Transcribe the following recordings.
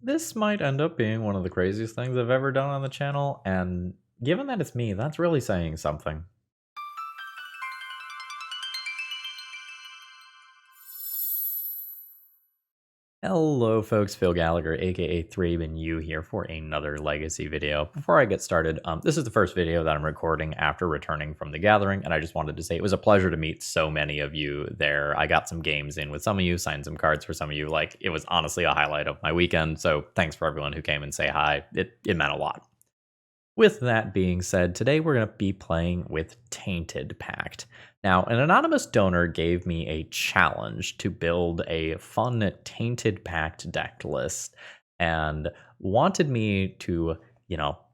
This might end up being one of the craziest things I've ever done on the channel, and given that it's me, that's really saying something. Hello folks, Phil Gallagher, aka ThrabenU here for another Legacy video. Before I get started, this is the first video that I'm recording after returning from the gathering, and I just wanted to say it was a pleasure to meet so many of you there. I got some games in with some of you, signed some cards for some of you. Like, it was honestly a highlight of my weekend, so thanks for everyone who came and say hi. It meant a lot. With that being said, today we're going to be playing with Tainted Pact. Now, an anonymous donor gave me a challenge to build a fun Tainted Pact deck list and wanted me to,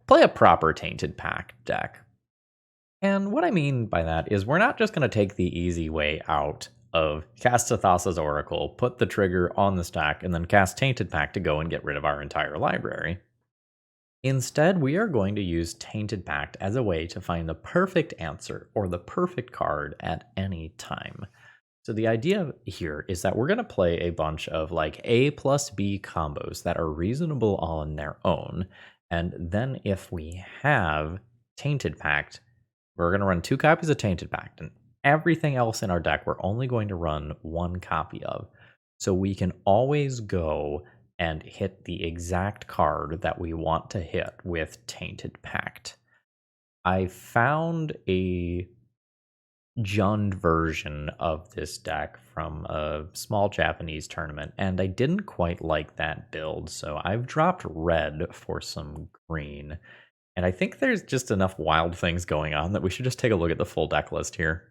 play a proper Tainted Pact deck. And what I mean by that is we're not just going to take the easy way out of cast Thassa's Oracle, put the trigger on the stack, and then cast Tainted Pact to go and get rid of our entire library. Instead, we are going to use Tainted Pact as a way to find the perfect answer or the perfect card at any time. So the idea here is that we're going to play a bunch of like A plus B combos that are reasonable on their own. And then if we have Tainted Pact, we're going to run 2 copies of Tainted Pact, and everything else in our deck we're only going to run 1 copy of. So we can always go and hit the exact card that we want to hit with Tainted Pact. I found a Jund version of this deck from a small Japanese tournament, and I didn't quite like that build, so I've dropped red for some green. And I think there's just enough wild things going on that we should just take a look at the full deck list here.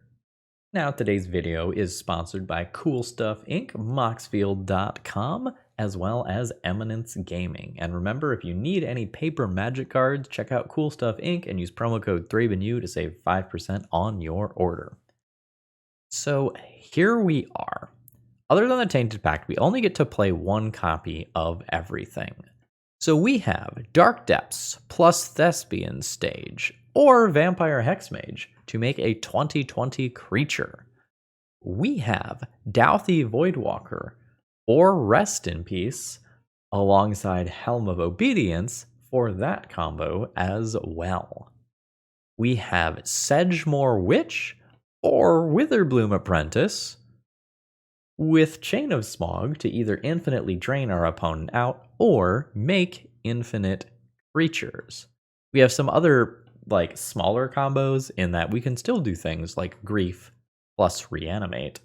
Now, today's video is sponsored by Cool Stuff Inc., Moxfield.com, as well as Eminence Gaming. And remember, if you need any paper magic cards, check out Cool Stuff Inc. and use promo code ThrabenU to save 5% on your order. So here we are. Other than the Tainted Pact, we only get to play 1 copy of everything. So we have Dark Depths plus Thespian Stage, or Vampire Hexmage, to make a 2020 creature. We have Douthie Voidwalker, or Rest in Peace, alongside Helm of Obedience for that combo as well. We have Sedgemoor Witch, or Witherbloom Apprentice, with Chain of Smog to either infinitely drain our opponent out or make infinite creatures. We have some other like smaller combos in that we can still do things like Grief plus Reanimate.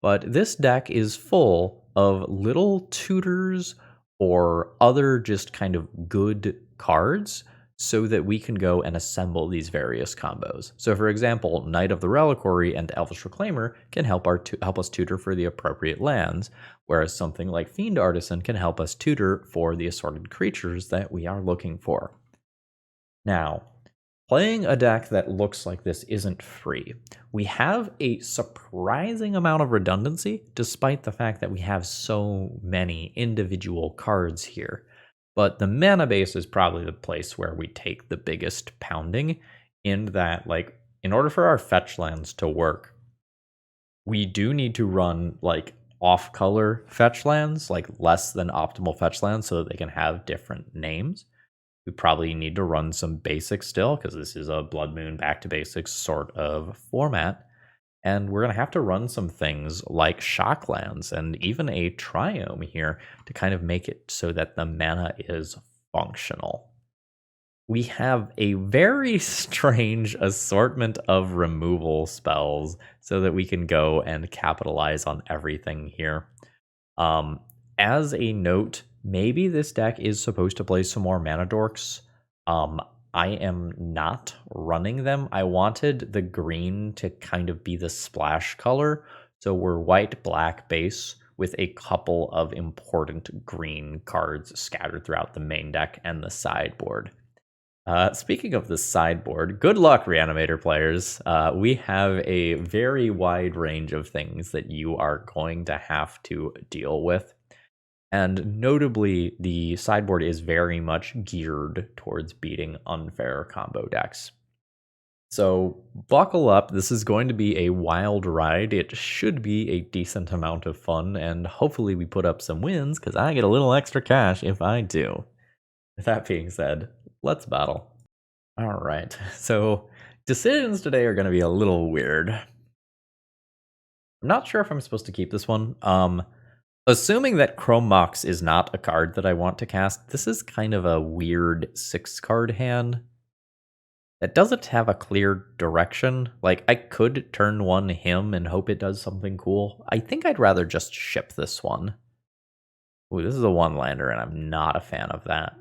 But this deck is full of little tutors or other just kind of good cards so that we can go and assemble these various combos. So for example, Knight of the Reliquary and Elvish Reclaimer can help us tutor for the appropriate lands, whereas something like Fiend Artisan can help us tutor for the assorted creatures that we are looking for. Now, playing a deck that looks like this isn't free. We have a surprising amount of redundancy, despite the fact that we have so many individual cards here. But the mana base is probably the place where we take the biggest pounding, in that, like, in order for our fetch lands to work, we do need to run, like, off-color fetch lands, like less than optimal fetch lands, so that they can have different names. We probably need to run some basics still, because this is a Blood Moon back to basics sort of format. And we're going to have to run some things like Shocklands and even a Triome here to kind of make it so that the mana is functional. We have a very strange assortment of removal spells so that we can go and capitalize on everything here. As a note, maybe this deck is supposed to play some more mana dorks. I am not running them. I wanted the green to kind of be the splash color. So we're white, black base with a couple of important green cards scattered throughout the main deck and the sideboard. Speaking of the sideboard, good luck, Reanimator players. We have a very wide range of things that you are going to have to deal with. And notably, the sideboard is very much geared towards beating unfair combo decks. So buckle up. This is going to be a wild ride. It should be a decent amount of fun, and hopefully we put up some wins because I get a little extra cash if I do. With that being said, let's battle. All right. So decisions today are going to be a little weird. I'm not sure if I'm supposed to keep this one. Assuming that Chrome Mox is not a card that I want to cast, this is kind of a weird 6-card hand that doesn't have a clear direction. Like, I could turn one him and hope it does something cool. I think I'd rather just ship this one. Ooh, this is a 1-lander, and I'm not a fan of that.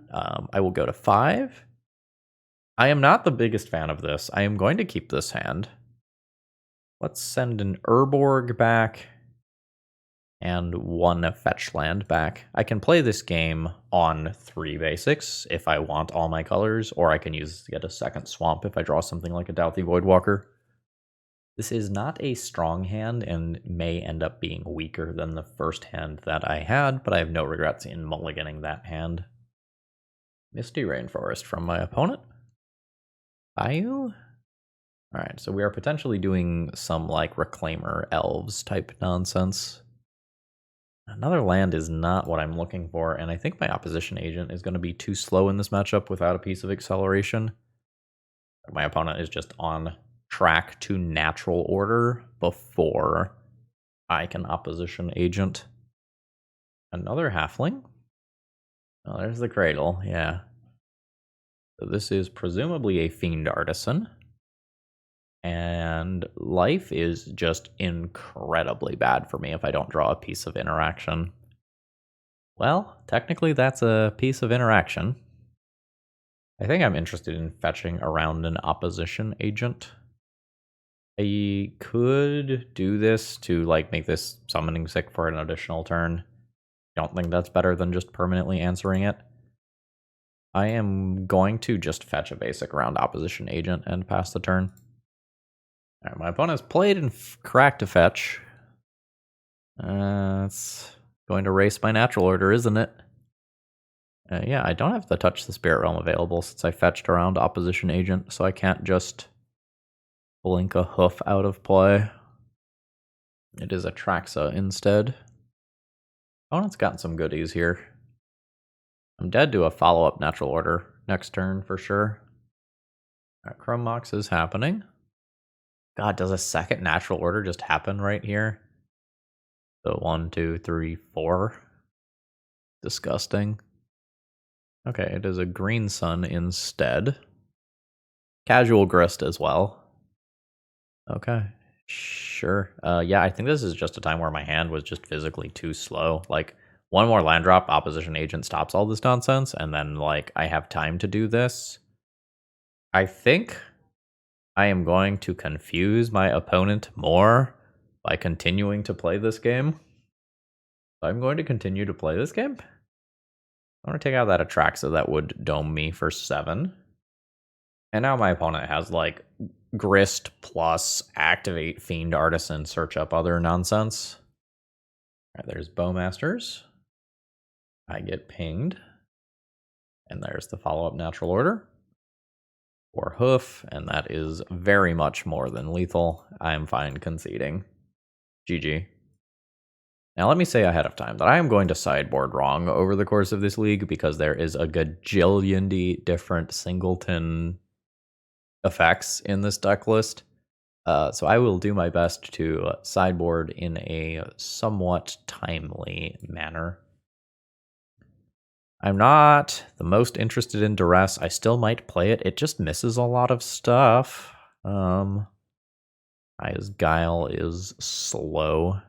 I will go to 5. I am not the biggest fan of this. I am going to keep this hand. Let's send an Urborg back and 1 fetch land back. I can play this game on 3 basics if I want all my colors, or I can use get a second swamp if I draw something like a Douthie Voidwalker. This is not a strong hand and may end up being weaker than the first hand that I had, but I have no regrets in mulliganing that hand. Misty Rainforest from my opponent. Bayou? Alright, so we are potentially doing some like Reclaimer Elves type nonsense. Another land is not what I'm looking for, and I think my opposition agent is going to be too slow in this matchup without a piece of acceleration. My opponent is just on track to natural order before I can opposition agent. Another halfling? Oh, there's the cradle, yeah. So this is presumably a Fiend Artisan. And life is just incredibly bad for me if I don't draw a piece of interaction. Well, technically that's a piece of interaction. I think I'm interested in fetching around an opposition agent. I could do this to like make this summoning sick for an additional turn. Don't think that's better than just permanently answering it. I am going to just fetch a basic around opposition agent and pass the turn. All right, my opponent has played and cracked a fetch. It's going to race my natural order, isn't it? Yeah, I don't have the Touch the Spirit Realm available since I fetched around opposition agent, so I can't just blink a hoof out of play. It is a Traxa instead. Opponent's gotten some goodies here. I'm dead to a follow-up natural order next turn for sure. All right, Chrome Mox is happening. God, does a second natural order just happen right here? So 1, 2, 3, 4. Disgusting. Okay, it is a green sun instead. Casual Grist as well. Okay, sure. Yeah, I think this is just a time where my hand was just physically too slow. Like, one more land drop, opposition agent stops all this nonsense, and then, like, I have time to do this. I think I am going to confuse my opponent more by continuing to play this game. I'm going to continue to play this game. I want to take out that Atraxa that would dome me for 7. And now my opponent has like Grist plus activate Fiend Artisan, search up other nonsense. All right, there's Bowmasters. I get pinged. And there's the follow-up natural order. Or hoof, and that is very much more than lethal. I am fine conceding. GG. Now let me say ahead of time that I am going to sideboard wrong over the course of this league because there is a gajillion different singleton effects in this deck list. So I will do my best to sideboard in a somewhat timely manner. I'm not the most interested in Duress. I still might play it. It just misses a lot of stuff. His Guile is slow.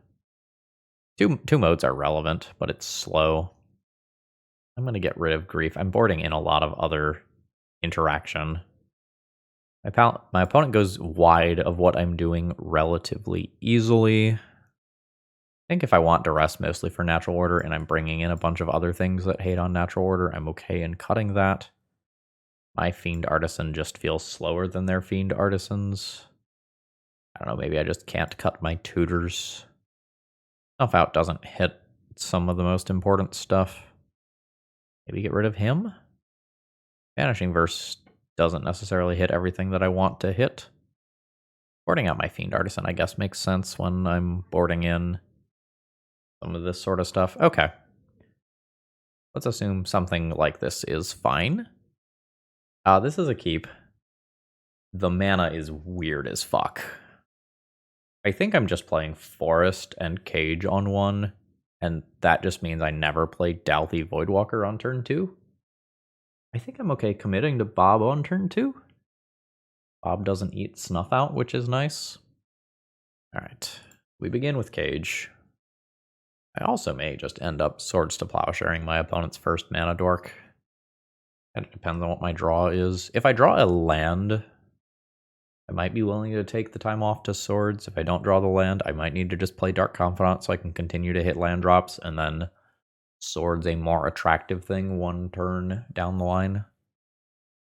Two modes are relevant, but it's slow. I'm going to get rid of Grief. I'm boarding in a lot of other interaction. My opponent goes wide of what I'm doing relatively easily. I think if I want Duress mostly for natural order and I'm bringing in a bunch of other things that hate on natural order, I'm okay in cutting that. My Fiend Artisan just feels slower than their Fiend Artisans. I don't know, maybe I just can't cut my tutors. Snuff Out doesn't hit some of the most important stuff. Maybe get rid of him? Vanishing Verse doesn't necessarily hit everything that I want to hit. Boarding out my Fiend Artisan, I guess, makes sense when I'm boarding in some of this sort of stuff. Okay. Let's assume something like this is fine. This is a keep. The mana is weird as fuck. I think I'm just playing Forest and Cage on one, and that just means I never play Dalthy Voidwalker on turn 2. I think I'm okay committing to Bob on turn 2. Bob doesn't eat Snuff Out, which is nice. Alright, we begin with Cage. I also may just end up Swords to Plowsharing my opponent's first mana dork. And it depends on what my draw is. If I draw a land, I might be willing to take the time off to Swords. If I don't draw the land, I might need to just play Dark Confidant so I can continue to hit land drops, and then Swords a more attractive thing one turn down the line.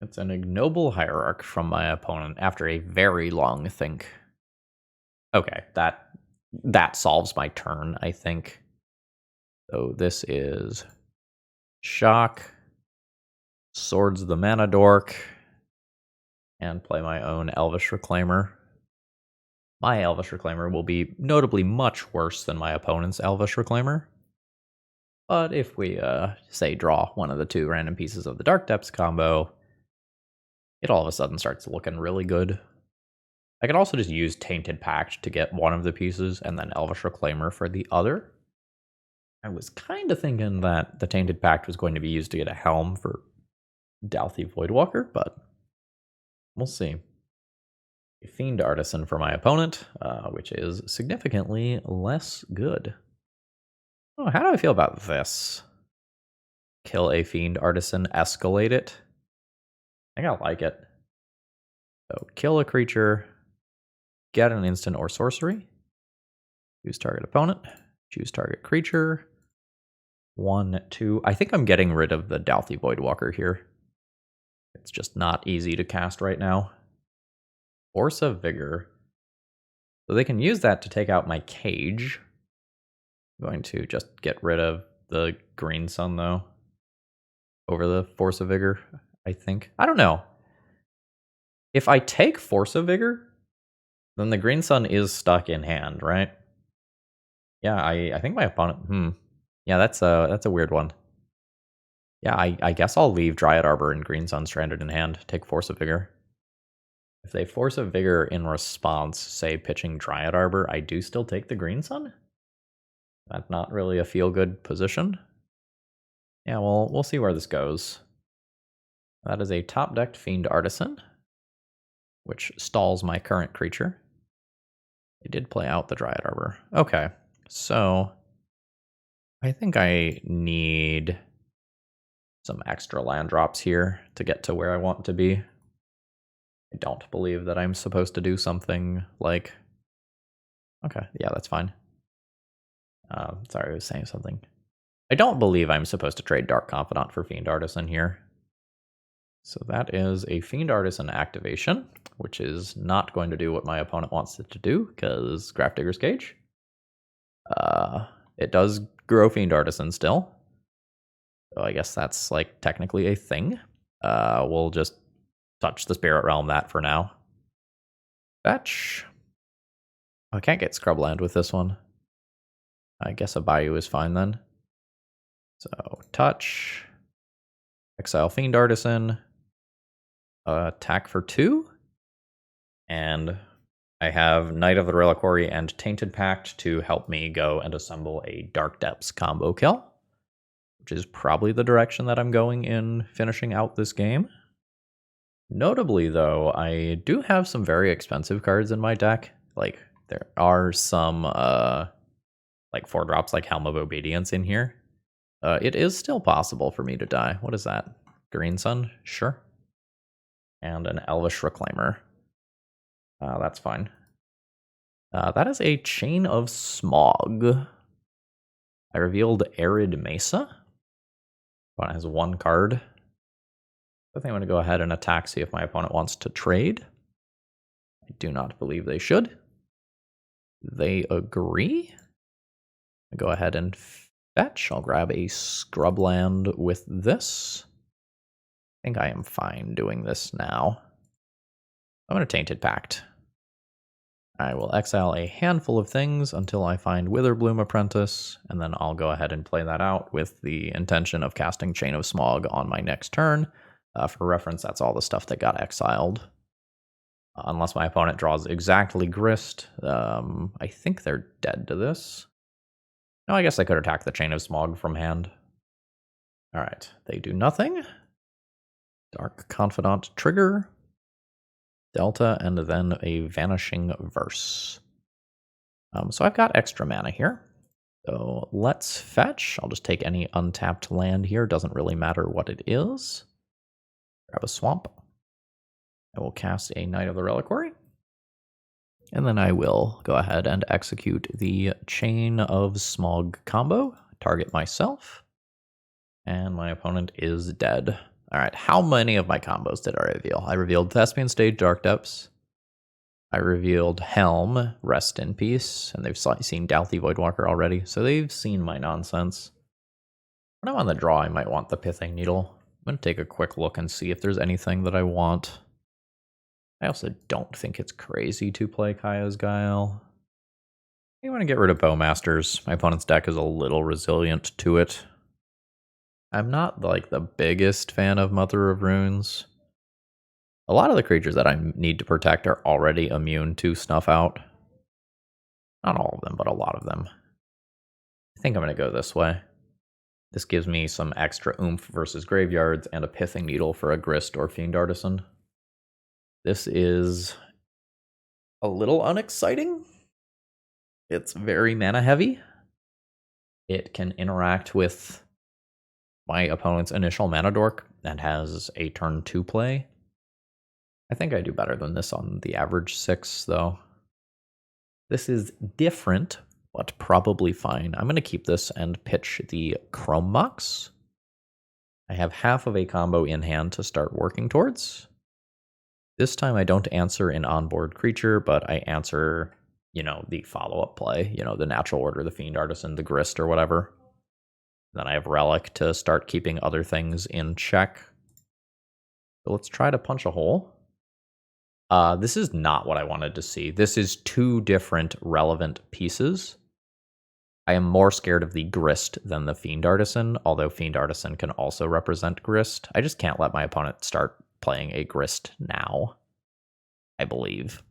It's an Ignoble Hierarch from my opponent after a very long think. Okay, that solves my turn, I think. So this is Shock, Swords the Mana Dork, and play my own Elvish Reclaimer. My Elvish Reclaimer will be notably much worse than my opponent's Elvish Reclaimer. But if we, say, draw one of the two random pieces of the Dark Depths combo, it all of a sudden starts looking really good. I can also just use Tainted Pact to get one of the pieces and then Elvish Reclaimer for the other. I was kind of thinking that the Tainted Pact was going to be used to get a Helm for Dalthy Voidwalker, but we'll see. A Fiend Artisan for my opponent, which is significantly less good. Oh, how do I feel about this? Kill a Fiend Artisan, escalate it. I think I like it. So kill a creature, get an instant or sorcery, choose target opponent, choose target creature. 1, 2. I think I'm getting rid of the Dalthy Voidwalker here. It's just not easy to cast right now. Force of Vigor. So they can use that to take out my Cage. I'm going to just get rid of the Green Sun, though, over the Force of Vigor, I think. I don't know. If I take Force of Vigor, then the Green Sun is stuck in hand, right? Yeah, I think my opponent... Yeah, that's a weird one. Yeah, I guess I'll leave Dryad Arbor and Green Sun stranded in hand, take Force of Vigor. If they Force of Vigor in response, say pitching Dryad Arbor, I do still take the Green Sun? That's not really a feel-good position. Yeah, well, we'll see where this goes. That is a top-decked Fiend Artisan, which stalls my current creature. They did play out the Dryad Arbor. Okay, so I think I need some extra land drops here to get to where I want to be. I don't believe that I'm supposed to do something like... Okay, yeah, that's fine. Sorry, I was saying something. I don't believe I'm supposed to trade Dark Confidant for Fiend Artisan here. So that is a Fiend Artisan activation, which is not going to do what my opponent wants it to do, because Grafdigger's Cage. It does grow Fiend Artisan still. So I guess that's, like, technically a thing. We'll just touch the Spirit Realm that for now. Fetch. I can't get Scrubland with this one. I guess a Bayou is fine then. So, touch. Exile Fiend Artisan. Attack for 2. And I have Knight of the Reliquary and Tainted Pact to help me go and assemble a Dark Depths combo kill, which is probably the direction that I'm going in finishing out this game. Notably, though, I do have some very expensive cards in my deck. Like, there are some, like, 4-drops like Helm of Obedience in here. It is still possible for me to die. What is that? Green Sun? Sure. And an Elvish Reclaimer. That's fine. That is a Chain of Smog. I revealed Arid Mesa. Opponent has 1 card. I think I'm going to go ahead and attack, see if my opponent wants to trade. I do not believe they should. They agree. I'll go ahead and fetch. I'll grab a Scrubland with this. think I am fine doing this now. I'm going to Tainted Pact. I will exile a handful of things until I find Witherbloom Apprentice, and then I'll go ahead and play that out with the intention of casting Chain of Smog on my next turn. For reference, that's all the stuff that got exiled. Unless my opponent draws exactly Grist. I think they're dead to this. No, I guess I could attack the Chain of Smog from hand. Alright, they do nothing. Dark Confidant trigger. Delta, and then a Vanishing Verse. So I've got extra mana here. So let's fetch. I'll just take any untapped land here. Doesn't really matter what it is. Grab a swamp. I will cast a Knight of the Reliquary. And then I will go ahead and execute the Chain of Smog combo. Target myself. And my opponent is dead. Alright, how many of my combos did I reveal? I revealed Thespian Stage Dark Depths. I revealed Helm, Rest in Peace, and they've seen Dalthy Voidwalker already, so they've seen my nonsense. When I'm on the draw, I might want the Pithing Needle. I'm going to take a quick look and see if there's anything that I want. I also don't think it's crazy to play Kaya's Guile. I want to get rid of Bowmasters. My opponent's deck is a little resilient to it. I'm not like the biggest fan of Mother of Runes. A lot of the creatures that I need to protect are already immune to Snuff Out. Not all of them, but a lot of them. I think I'm going to go this way. This gives me some extra oomph versus graveyards and a Pithing Needle for a Grist or Fiend Artisan. This is a little unexciting. It's very mana heavy. It can interact with my opponent's initial mana dork and has a turn 2 play. I think I do better than this on the average 6, though. This is different, but probably fine. I'm going to keep this and pitch the Chrome Mox. I have half of a combo in hand to start working towards. This time I don't answer an onboard creature, but I answer, the follow-up play, the Natural Order, the Fiend Artisan, the Grist, or whatever. Then I have Relic to start keeping other things in check. So let's try to punch a hole. This is not what I wanted to see. This is 2 different relevant pieces. I am more scared of the Grist than the Fiend Artisan, although Fiend Artisan can also represent Grist. I just can't let my opponent start playing a Grist now, I believe.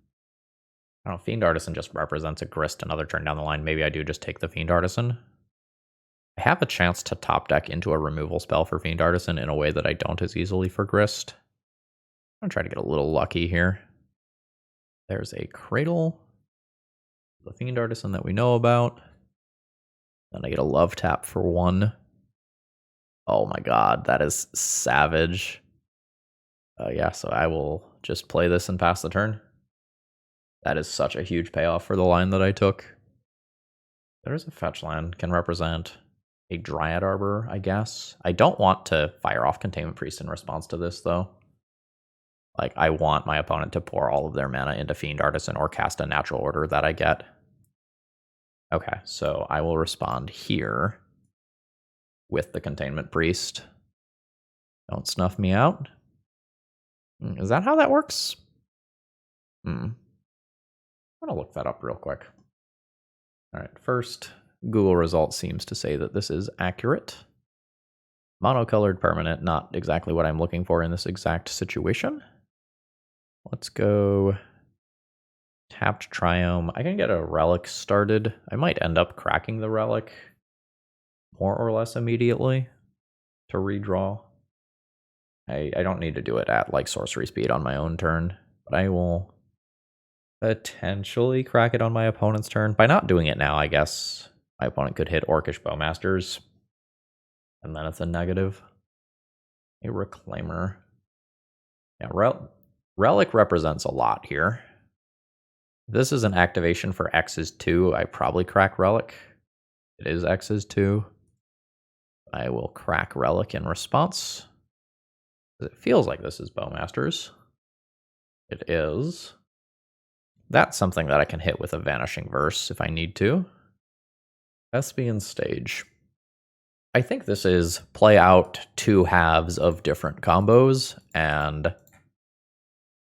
I don't know, Fiend Artisan just represents a Grist another turn down the line. Maybe I do just take the Fiend Artisan. I have a chance to top deck into a removal spell for Fiend Artisan in a way that I don't as easily for Grist. I'm going to try to get a little lucky here. There's a Cradle, the Fiend Artisan that we know about. Then I get a Love Tap for 1. Oh my god, that is savage. Yeah, so I will just play this and pass the turn. That is such a huge payoff for the line that I took. There's a fetch land, can represent a Dryad Arbor, I guess. I don't want to fire off Containment Priest in response to this, though. Like, I want my opponent to pour all of their mana into Fiend Artisan or cast a Natural Order that I get. Okay, so I will respond here with the Containment Priest. Don't snuff me out. Is that how that works? I'm going to look that up real quick. All right, first, Google results seems to say that this is accurate. Monocolored permanent, not exactly what I'm looking for in this exact situation. Let's go tapped Triome. I can get a Relic started. I might end up cracking the Relic more or less immediately to redraw. I don't need to do it at like sorcery speed on my own turn, but I will potentially crack it on my opponent's turn. By not doing it now, I guess my opponent could hit Orcish Bowmasters, and then it's a negative. A Reclaimer. Yeah, Relic represents a lot here. If this is an activation for X is 2, I probably crack Relic. It is X is 2. I will crack Relic in response. It feels like this is Bowmasters. It is. That's something that I can hit with a Vanishing Verse if I need to. Thespian Stage. I think this is play out two halves of different combos and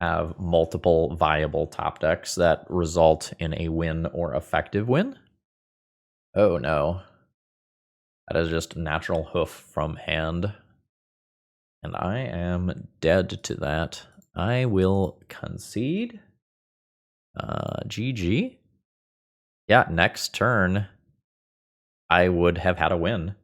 have multiple viable top decks that result in a win or effective win. Oh no. That is just natural hoof from hand. And I am dead to that. I will concede. GG. Yeah, next turn, I would have had a win.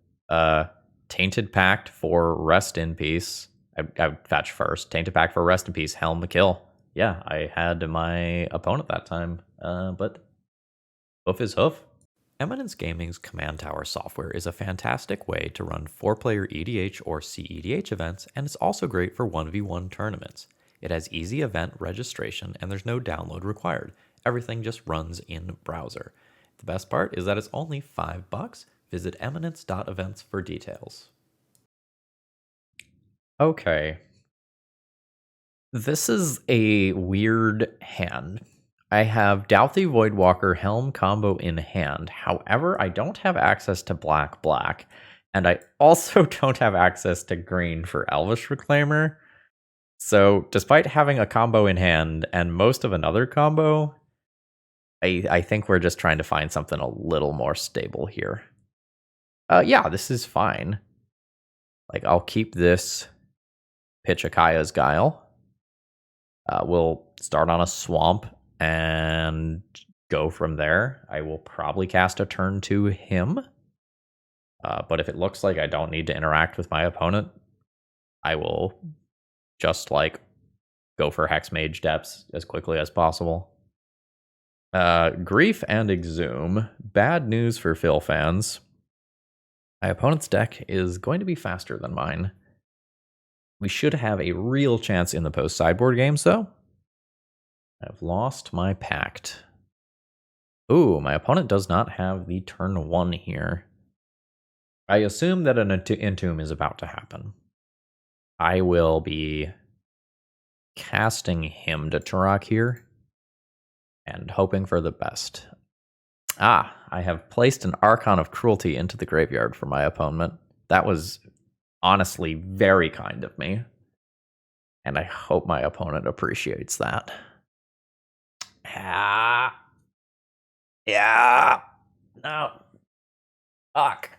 Tainted Pact for Rest in Peace. I would fetch first. Tainted Pact for Rest in Peace. Helm the kill. Yeah, I had my opponent that time. But hoof is hoof. Eminence Gaming's Command Tower software is a fantastic way to run 4-player EDH or CEDH events, and it's also great for 1v1 tournaments. It has easy event registration, and there's no download required. Everything just runs in browser. The best part is that it's only $5. Visit eminence.events for details. Okay. This is a weird hand. I have Douthie Voidwalker Helm combo in hand. However, I don't have access to black, and I also don't have access to green for Elvish Reclaimer. So, despite having a combo in hand and most of another combo, I think we're just trying to find something a little more stable here. Yeah, this is fine. Like, I'll keep this pitch Akaya's Guile. We'll start on a swamp and go from there. I will probably cast a turn to him. But if it looks like I don't need to interact with my opponent, I will just, like, go for Hexmage Depths as quickly as possible. Grief and Exhume. Bad news for Phil fans. My opponent's deck is going to be faster than mine. We should have a real chance in the post-sideboard games, though. I've lost my pact. Ooh, my opponent does not have the turn 1 here. I assume that an Entomb is about to happen. I will be casting him to Turok here and hoping for the best. I have placed an Archon of Cruelty into the graveyard for my opponent. That was honestly very kind of me, and I hope my opponent appreciates that. Yeah. No. Fuck.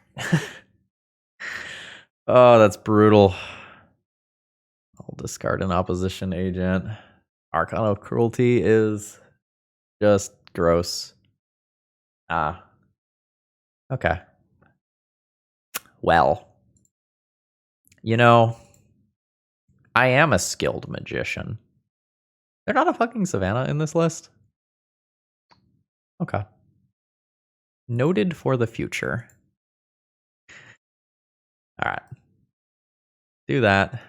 Oh, that's brutal. I'll discard an opposition agent. Archon of Cruelty is just gross. Okay. Well, you know, I am a skilled magician. They're not a fucking Savannah in this list? Okay. Noted for the future. Alright. Do that.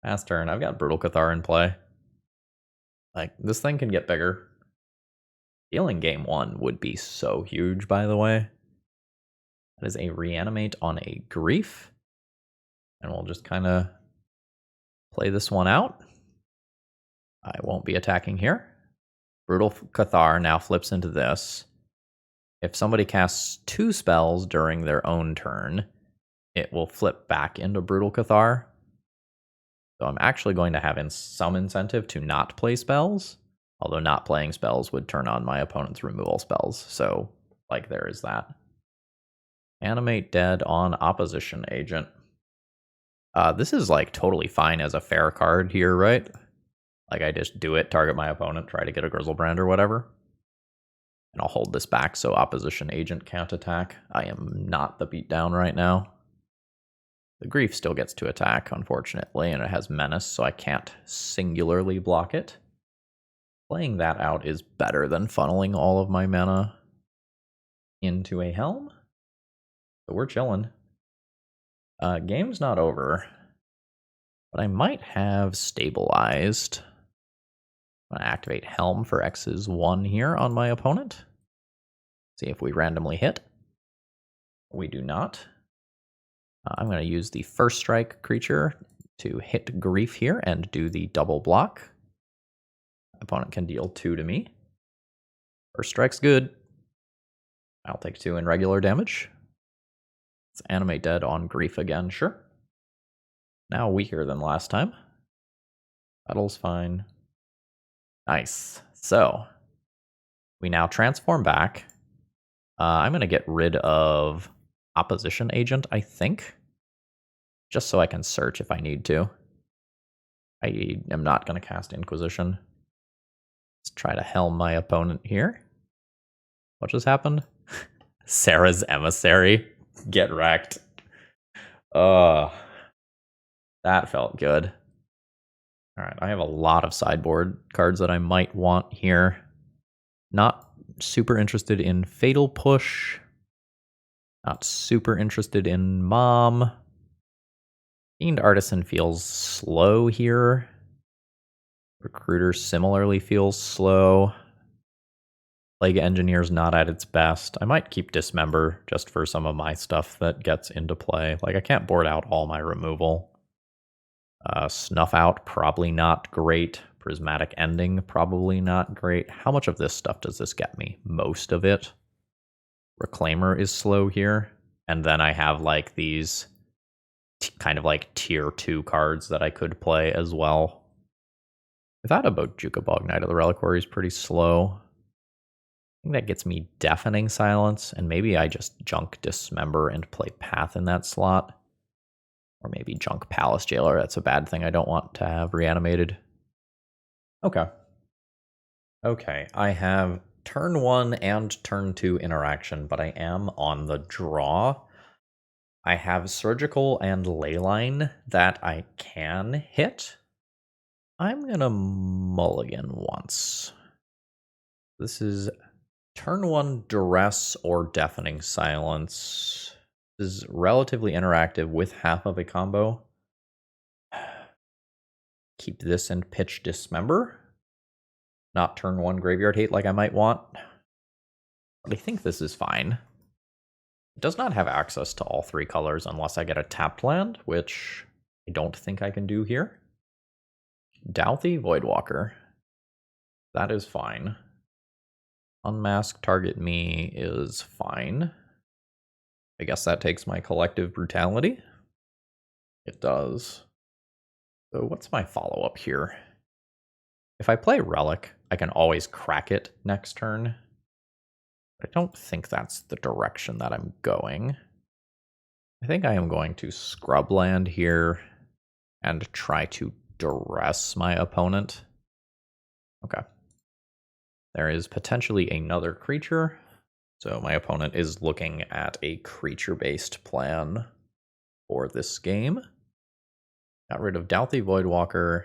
Last turn. I've got Brutal Cathar in play. Like, this thing can get bigger. Stealing game 1 would be so huge, by the way. That is a reanimate on a Grief. And we'll just kind of play this one out. I won't be attacking here. Brutal Cathar now flips into this. If somebody casts 2 spells during their own turn, it will flip back into Brutal Cathar. So I'm actually going to have some incentive to not play spells, although not playing spells would turn on my opponent's removal spells. So, like, there is that. Animate dead on opposition agent. This is, like, totally fine as a fair card here, right? Like, I just do it, target my opponent, try to get a Grizzlebrand or whatever. And I'll hold this back so opposition agent can't attack. I am not the beatdown right now. The Grief still gets to attack, unfortunately, and it has Menace, so I can't singularly block it. Playing that out is better than funneling all of my mana into a Helm. So we're chilling. Game's not over, but I might have stabilized. I'm going to activate Helm for X's 1 here on my opponent. See if we randomly hit. We do not. I'm going to use the first strike creature to hit Grief here and do the double block. Opponent can deal 2 to me. First strike's good. I'll take 2 in regular damage. Let's animate dead on grief again, sure. Now weaker than last time. Battle's fine. Nice. So, we now transform back. I'm going to get rid of Opposition Agent, I think. Just so I can search if I need to. I am not going to cast Inquisition. Let's try to Helm my opponent here. What just happened? Sarah's Emissary. Get wrecked. That felt good. Alright, I have a lot of sideboard cards that I might want here. Not super interested in Fatal Push. Not super interested in Mom. Fiend Artisan feels slow here. Recruiter similarly feels slow. Plague Engineer's not at its best. I might keep Dismember just for some of my stuff that gets into play. Like, I can't board out all my removal. Snuff Out, probably not great. Prismatic Ending, probably not great. How much of this stuff does this get me? Most of it. Reclaimer is slow here. And then I have like these kind of like tier 2 cards that I could play as well. Without a Bojuka Bog, Knight of the Reliquary is pretty slow. I think that gets me Deafening Silence, and maybe I just junk Dismember and play Path in that slot. Or maybe junk Palace Jailer. That's a bad thing I don't want to have reanimated. Okay. Okay, I have turn 1 and turn 2 interaction, but I am on the draw. I have Surgical and Leyline that I can hit. I'm gonna mulligan once. This is turn 1 Duress or Deafening Silence. Is relatively interactive with half of a combo. Keep this and pitch Dismember. Not turn 1 Graveyard Hate like I might want. But I think this is fine. It does not have access to all 3 colors unless I get a tapped land, which I don't think I can do here. Douthie Voidwalker. That is fine. Unmask Target Me is fine. I guess that takes my Collective Brutality. It does. So what's my follow-up here? If I play Relic, I can always crack it next turn. I don't think that's the direction that I'm going. I think I am going to Scrubland here and try to duress my opponent. Okay. There is potentially another creature. So my opponent is looking at a creature-based plan for this game. Got rid of Douthie Voidwalker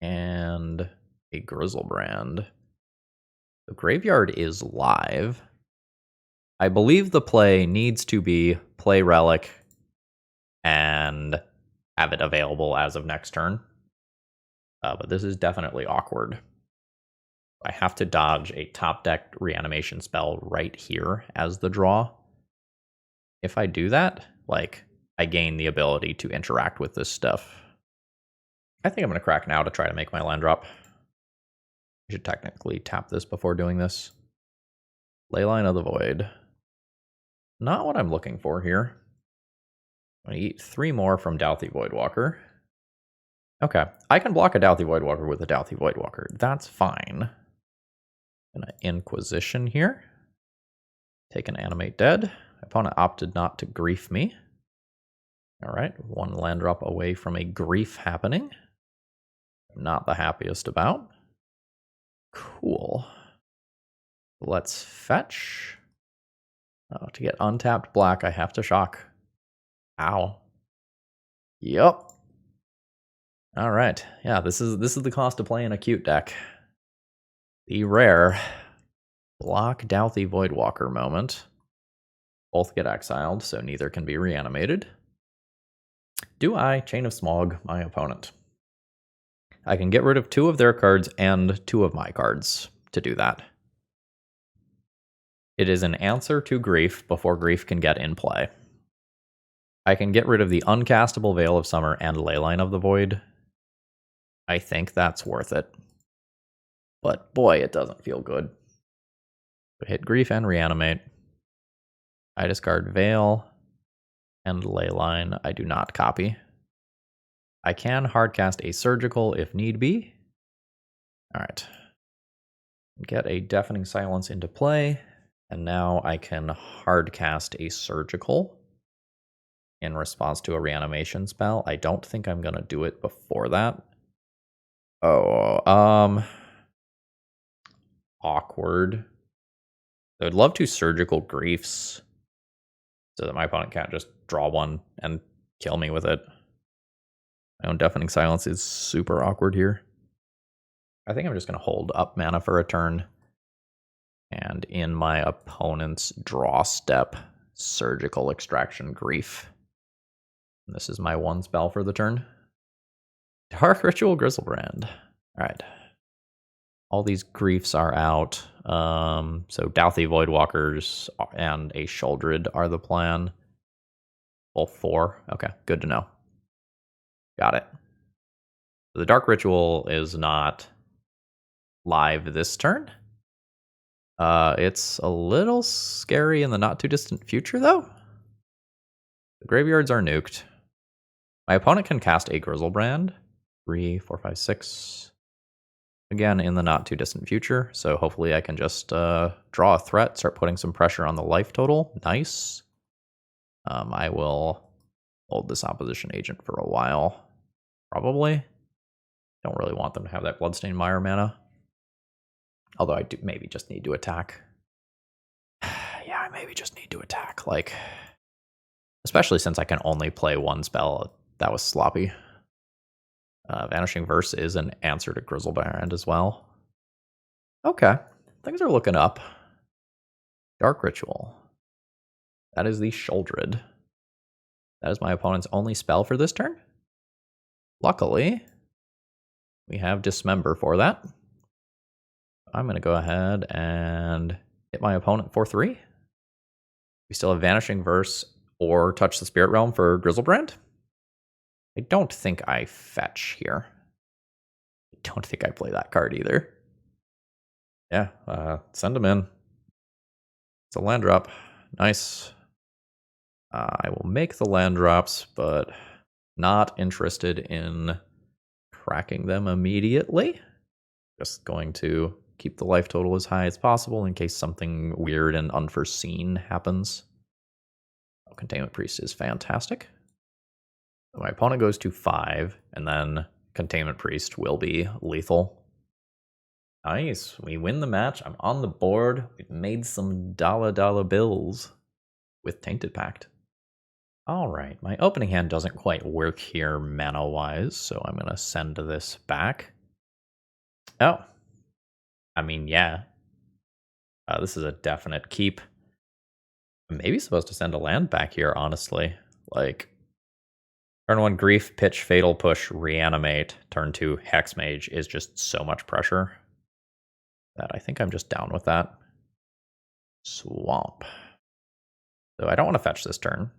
and a Grizzlebrand. The graveyard is live. I believe the play needs to be play Relic and have it available as of next turn. But this is definitely awkward. I have to dodge a top deck reanimation spell right here as the draw. If I do that, like, I gain the ability to interact with this stuff. I think I'm going to crack now to try to make my land drop. I should technically tap this before doing this. Leyline of the Void. Not what I'm looking for here. I'm going to eat 3 more from Douthie Voidwalker. Okay, I can block a Douthie Voidwalker with a Douthie Voidwalker. That's fine. Gonna Inquisition here. Take an Animate Dead. My opponent opted not to grief me. Alright, 1 land drop away from a grief happening. Not the happiest about. Cool. Let's fetch. To get untapped black, I have to shock. Ow. Yup. Alright, yeah, this is the cost of playing a cute deck. The rare block Douthie Voidwalker moment. Both get exiled, so neither can be reanimated. Do I Chain of Smog my opponent? I can get rid of 2 of their cards and 2 of my cards to do that. It is an answer to grief before grief can get in play. I can get rid of the uncastable Veil of Summer and Leyline of the Void. I think that's worth it. But boy, it doesn't feel good. So hit grief and reanimate. I discard Veil. And Leyline, I do not copy. I can hardcast a surgical if need be. All right. Get a deafening silence into play. And now I can hardcast a surgical in response to a reanimation spell. I don't think I'm going to do it before that. Oh, awkward. I would love to surgical griefs so that my opponent can't just draw one and kill me with it. My own deafening silence is super awkward here. I think I'm just going to hold up mana for a turn. And in my opponent's draw step, surgical extraction grief. And this is my one spell for the turn. Dark Ritual Grizzlebrand. All right. All these griefs are out. So Douthie Voidwalkers and a Sheoldred are the plan. All 4. Okay, good to know. Got it. The Dark Ritual is not live this turn. It's a little scary in the not too distant future, though. The graveyards are nuked. My opponent can cast a Grizzlebrand. 3, 4, 5, 6. Again, in the not too distant future. So hopefully I can just draw a threat, start putting some pressure on the life total. Nice. I will hold this opposition agent for a while. Probably. Don't really want them to have that Bloodstained Mire mana. Although I do maybe just need to attack. Yeah, I maybe just need to attack. Like, especially since I can only play one spell. That was sloppy. Vanishing Verse is an answer to Grizzlebrand as well. Okay, things are looking up. Dark Ritual. That is the Sheoldred. That is my opponent's only spell for this turn. Luckily, we have Dismember for that. I'm going to go ahead and hit my opponent for 3. We still have Vanishing Verse or Touch the Spirit Realm for Grizzlebrand. I don't think I fetch here. I don't think I play that card either. Yeah, send them in. It's a land drop. Nice. I will make the land drops, but not interested in cracking them immediately. Just going to keep the life total as high as possible in case something weird and unforeseen happens. Oh, Containment Priest is fantastic. My opponent goes to 5, and then Containment Priest will be lethal. Nice. We win the match. I'm on the board. We've made some dollar bills with Tainted Pact. All right. My opening hand doesn't quite work here mana-wise, so I'm going to send this back. Oh. I mean, yeah. This is a definite keep. I'm maybe supposed to send a land back here, honestly. Like, turn 1 Grief, Pitch, Fatal Push, Reanimate. Turn 2 Hexmage is just so much pressure that I think I'm just down with that. Swamp. So I don't want to fetch this turn.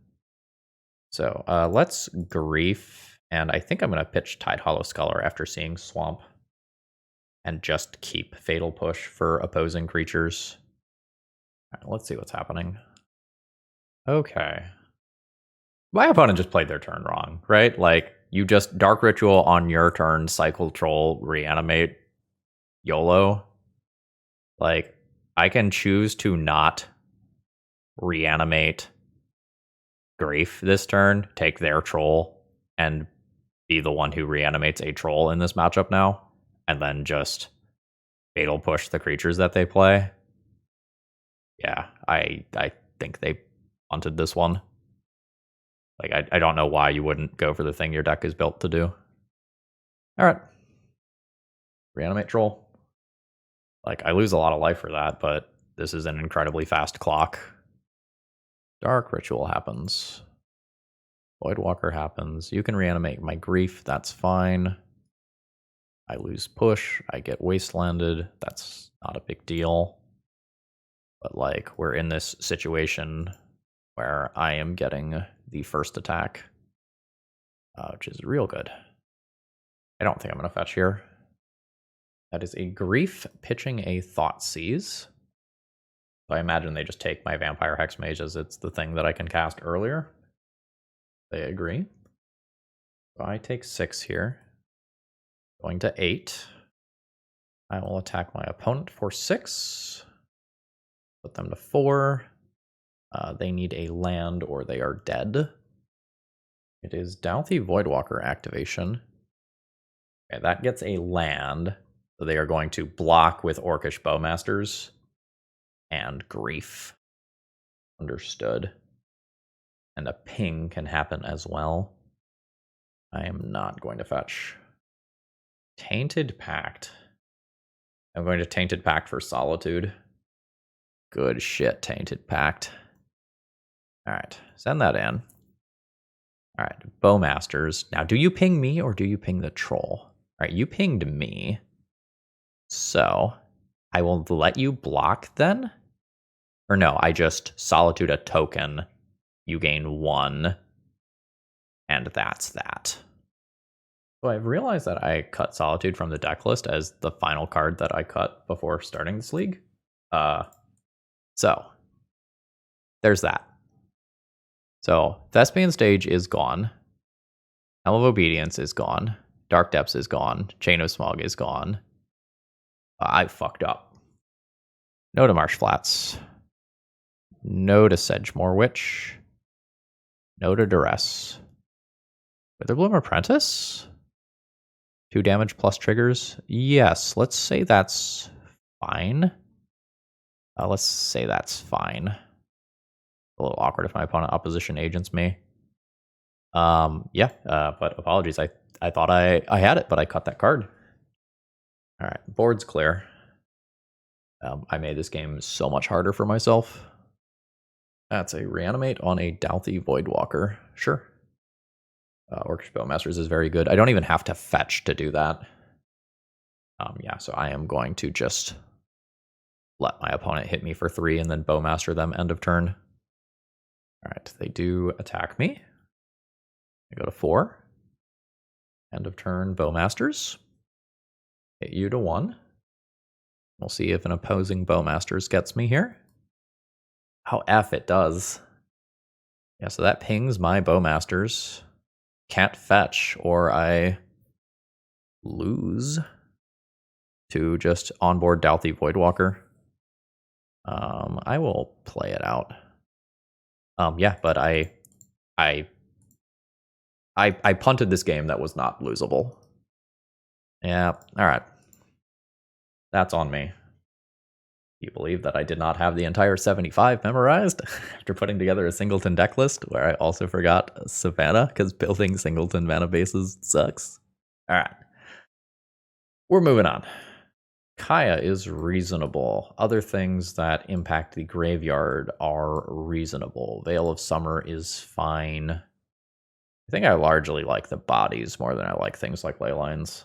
So let's Grief, and I think I'm going to pitch Tide Hollow Sculler after seeing Swamp. And just keep Fatal Push for opposing creatures. All right, let's see what's happening. Okay. My opponent just played their turn wrong, right? Like, you just Dark Ritual on your turn, Cycle Troll, Reanimate, YOLO. Like, I can choose to not reanimate Grief this turn, take their troll, and be the one who reanimates a troll in this matchup now, and then just Fatal Push the creatures that they play. Yeah, I think they punted this one. Like, I don't know why you wouldn't go for the thing your deck is built to do. All right. Reanimate troll. Like, I lose a lot of life for that, but this is an incredibly fast clock. Dark Ritual happens. Voidwalker happens. You can reanimate my Grief. That's fine. I lose push. I get wastelanded. That's not a big deal. But, like, we're in this situation where I am getting the first attack, which is real good. I don't think I'm going to fetch here. That is a Grief pitching a Thoughtseize. So I imagine they just take my Vampire Hexmage as it's the thing that I can cast earlier. They agree. So I take 6 here. Going to 8. I will attack my opponent for 6. Put them to 4. They need a land or they are dead. It is Dauthi Voidwalker activation. Okay, that gets a land. So they are going to block with Orcish Bowmasters and Grief. Understood. And a ping can happen as well. I am not going to fetch. Tainted Pact. I'm going to Tainted Pact for Solitude. Good shit, Tainted Pact. Alright, send that in. Alright, Bowmasters. Now, do you ping me or do you ping the troll? Alright, you pinged me. So, I will let you block then? Or no, I just Solitude a token. You gain 1. And that's that. So I've realized that I cut Solitude from the deck list as the final card that I cut before starting this league. So, there's that. So, Thespian Stage is gone. Helm of Obedience is gone. Dark Depths is gone. Chain of Smog is gone. I fucked up. No to Marsh Flats. No to Sedgemoor Witch. No to Duress. Witherbloom Apprentice? 2 damage plus triggers? Yes, let's say that's fine. Let's say that's fine. A little awkward if my opponent opposition agents me. But apologies. I thought I had it, but I cut that card. All right, board's clear. I made this game so much harder for myself. That's a reanimate on a Dauthi Voidwalker. Sure. Orcish Bowmasters is very good. I don't even have to fetch to do that. So I am going to just let my opponent hit me for 3 and then Bowmaster them end of turn. All right, they do attack me. I go to 4. End of turn, Bowmasters. Hit you to 1. We'll see if an opposing Bowmasters gets me here. Oh, F, it does. Yeah, so that pings my Bowmasters. Can't fetch, or I lose to just onboard Dauthi Voidwalker. I will play it out. But I punted this game that was not losable. Yeah, alright. That's on me. You believe that I did not have the entire 75 memorized after putting together a singleton deck list where I also forgot Savannah because building singleton mana bases sucks. Alright. We're moving on. Kaya is reasonable. Other things that impact the graveyard are reasonable. Veil of Summer is fine. I think I largely like the bodies more than I like things like Leylines.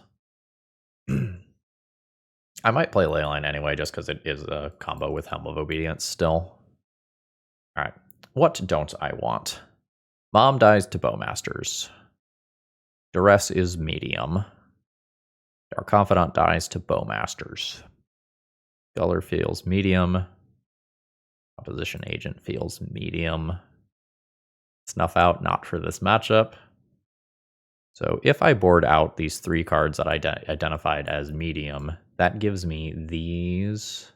I might play Leyline anyway, just because it is a combo with Helm of Obedience still. Alright, what don't I want? Mom dies to Bowmasters. Duress is medium. Our Confidant dies to Bowmasters. Guller feels medium. Opposition Agent feels medium. Snuff Out, not for this matchup. So if I board out these 3 cards that I identified as medium, that gives me these.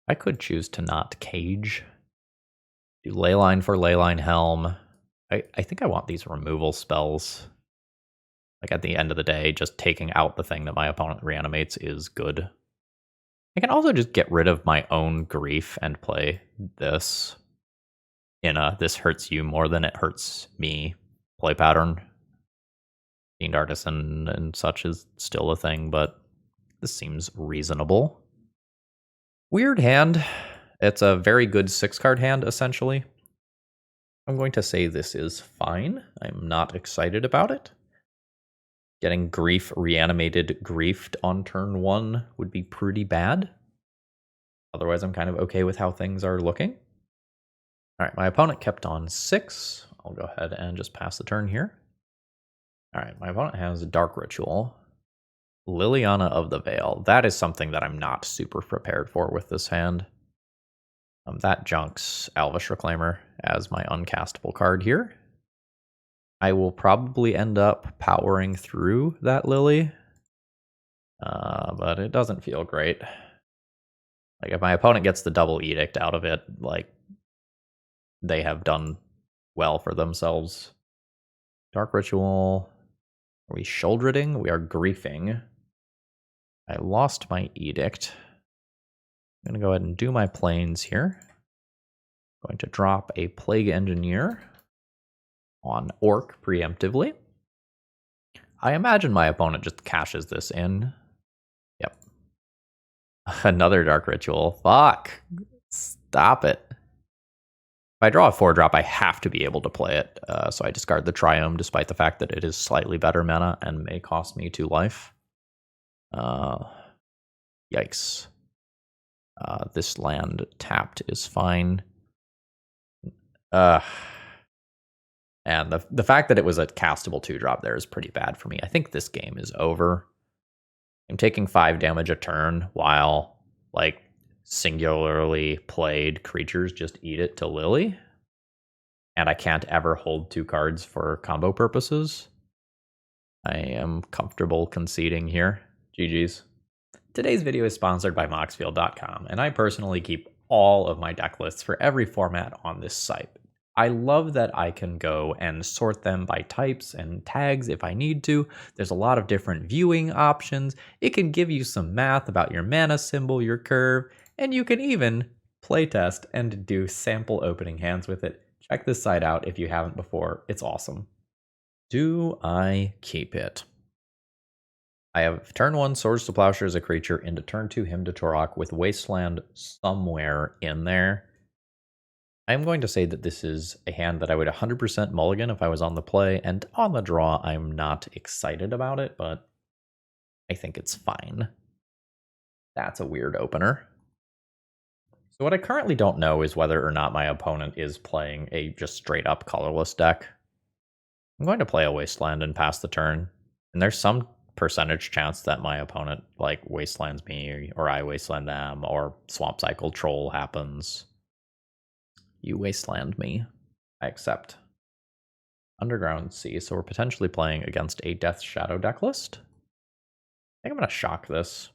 I could choose to not cage. Do Leyline for Leyline Helm. I think I want these removal spells. Like at the end of the day, just taking out the thing that my opponent reanimates is good. I can also just get rid of my own grief and play this in a this hurts you more than it hurts me play pattern. Fiend Artisan and such is still a thing, but this seems reasonable. Weird hand. It's a very good 6-card hand, essentially. I'm going to say this is fine. I'm not excited about it. Getting Grief reanimated griefed on turn 1 would be pretty bad. Otherwise, I'm kind of okay with how things are looking. All right, my opponent kept on 6. I'll go ahead and just pass the turn here. All right, my opponent has Dark Ritual. Liliana of the Veil. That is something that I'm not super prepared for with this hand. That junks Alvish Reclaimer as my uncastable card here. I will probably end up powering through that Lily, but it doesn't feel great. Like, if my opponent gets the double edict out of it, like, they have done well for themselves. Dark Ritual. Are we shouldering? We are griefing. I lost my edict. I'm going to go ahead and do my planes here. Going to drop a Plague Engineer on Orc preemptively. I imagine my opponent just cashes this in. Yep. Another Dark Ritual. Fuck. Stop it. If I draw a 4-drop, I have to be able to play it. So I discard the Triome, despite the fact that it is slightly better mana and may cost me 2 life. Yikes. This land tapped is fine. And the fact that it was a castable 2-drop there is pretty bad for me. I think this game is over. I'm taking 5 damage a turn while, like, singularly played creatures just eat it to Lily. And I can't ever hold 2 cards for combo purposes. I am comfortable conceding here. GG's. Today's video is sponsored by Moxfield.com, and I personally keep all of my deck lists for every format on this site. I love that I can go and sort them by types and tags if I need to. There's a lot of different viewing options. It can give you some math about your mana symbol, your curve, and you can even playtest and do sample opening hands with it. Check this site out if you haven't before. It's awesome. Do I keep it? I have turn 1 Swords to Plowshare as a creature into turn 2 Hymn to Torok with Wasteland somewhere in there. I'm going to say that this is a hand that I would 100% mulligan if I was on the play, and on the draw I'm not excited about it, but I think it's fine. That's a weird opener. So what I currently don't know is whether or not my opponent is playing a just straight up colorless deck. I'm going to play a Wasteland and pass the turn, and there's some percentage chance that my opponent like Wastelands me or I Wasteland them or Swamp Cycle Troll happens. You Wasteland me. I accept. Underground Sea, so we're potentially playing against a Death Shadow deck list. I think I'm gonna shock this.